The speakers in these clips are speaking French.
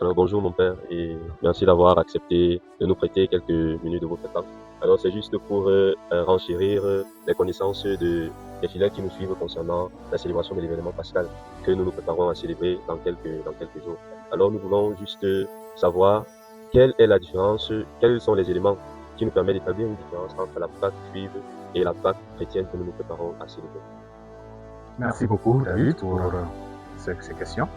Alors bonjour mon père et merci d'avoir accepté de nous prêter quelques minutes de votre temps. Alors c'est juste pour renchérir les connaissances des fidèles qui nous suivent concernant la célébration de l'événement pascal que nous nous préparons à célébrer dans quelques jours. Alors nous voulons juste savoir quelle est la différence, quels sont les éléments qui nous permettent d'établir une différence entre la Pâque juive et la Pâque chrétienne que nous nous préparons à célébrer. Merci beaucoup, David, pour ces questions.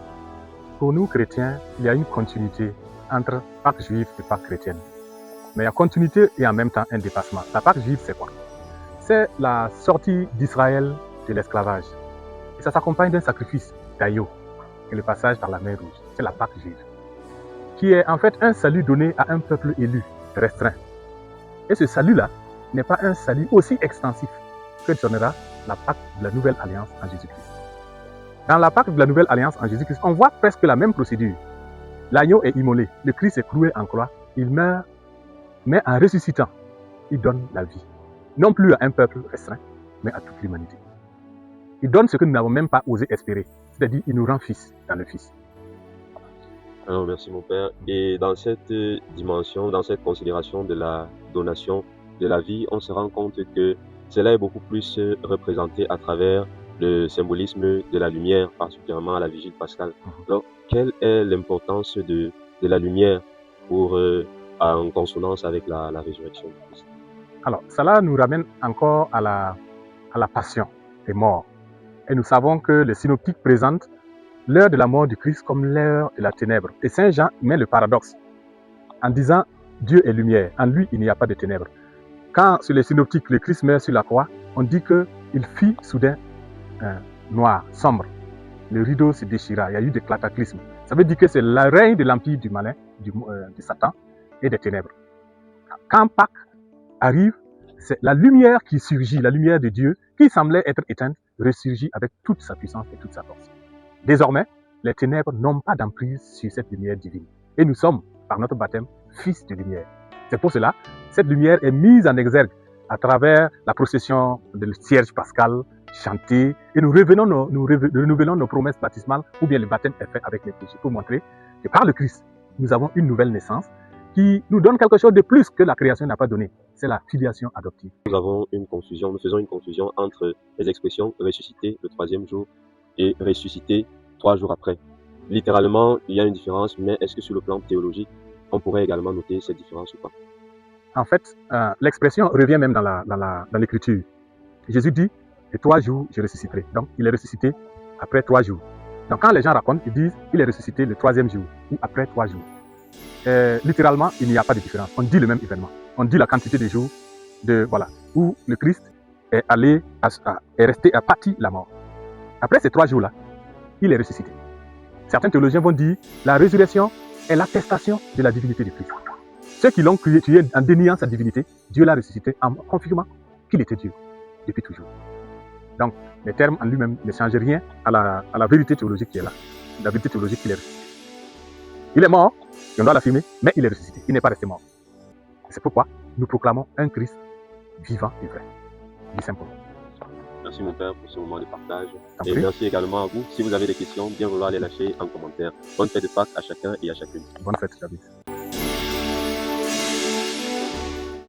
Pour nous, chrétiens, il y a une continuité entre Pâque juive et Pâque chrétienne. Mais il y a continuité et en même temps un dépassement. La Pâque juive, c'est quoi? C'est la sortie d'Israël de l'esclavage. Et ça s'accompagne d'un sacrifice d'agneau et le passage par la mer Rouge. C'est la Pâque juive, qui est en fait un salut donné à un peuple élu, restreint. Et ce salut-là n'est pas un salut aussi extensif que donnera la Pâque de la Nouvelle Alliance en Jésus-Christ. Dans la Pâque de la Nouvelle Alliance en Jésus-Christ, on voit presque la même procédure. L'agneau est immolé, le Christ est cloué en croix, il meurt, mais en ressuscitant, il donne la vie. Non plus à un peuple restreint, mais à toute l'humanité. Il donne ce que nous n'avons même pas osé espérer, c'est-à-dire il nous rend fils dans le Fils. Alors merci mon père. Et dans cette dimension, dans cette considération de la donation de la vie, on se rend compte que cela est beaucoup plus représenté à travers le symbolisme de la lumière, particulièrement à la vigile pascale. Alors, quelle est l'importance de la lumière pour, en consonance avec la résurrection du Christ? Alors, cela nous ramène encore à la passion des morts. Et nous savons que les synoptiques présentent l'heure de la mort du Christ comme l'heure de la ténèbre. Et Saint Jean met le paradoxe en disant Dieu est lumière, en lui il n'y a pas de ténèbres. Quand sur les synoptiques le Christ meurt sur la croix, on dit qu'il fit soudain noir, sombre. Le rideau se déchira, il y a eu des cataclysmes. Ça veut dire que c'est le règne de l'empire du malin, de Satan et des ténèbres. Quand Pâques arrive, c'est la lumière qui surgit, la lumière de Dieu, qui semblait être éteinte, ressurgit avec toute sa puissance et toute sa force. Désormais, les ténèbres n'ont pas d'emprise sur cette lumière divine. Et nous sommes, par notre baptême, fils de lumière. C'est pour cela, cette lumière est mise en exergue à travers la procession du cierge pascal, chantée, et nous renouvelons nos promesses baptismales, ou bien le baptême est fait avec les péchés, pour montrer que par le Christ, nous avons une nouvelle naissance qui nous donne quelque chose de plus que la création n'a pas donné. C'est la filiation adoptive. Nous faisons une confusion entre les expressions ressuscité le troisième jour et ressuscité 3 jours après. Littéralement, il y a une différence, mais est-ce que sur le plan théologique, on pourrait également noter cette différence ou pas? En fait, l'expression revient même dans l'écriture. Jésus dit, et 3 jours, je ressusciterai. Donc, il est ressuscité après 3 jours. Donc, quand les gens racontent, ils disent, il est ressuscité le 3e jour, ou après 3 jours. Littéralement, il n'y a pas de différence. On dit le même événement. On dit la quantité de jours où le Christ est resté à pâtir la mort. Après ces 3 jours-là, il est ressuscité. Certains théologiens vont dire, la résurrection est l'attestation de la divinité du Christ. Ceux qui l'ont tué en déniant sa divinité, Dieu l'a ressuscité en confirmant qu'il était Dieu depuis toujours. Donc, les termes en lui-même ne changent rien à la vérité théologique qui est là. La vérité théologique qu'il est ressuscité. Il est mort, et on doit l'affirmer, mais il est ressuscité. Il n'est pas resté mort. C'est pourquoi nous proclamons un Christ vivant et vrai. Dit simplement. Merci mon père pour ce moment de partage. Et merci également à vous. Si vous avez des questions, bien vouloir les lâcher en commentaire. Bonne fête de Pâques à chacun et à chacune. Bonne fête, David.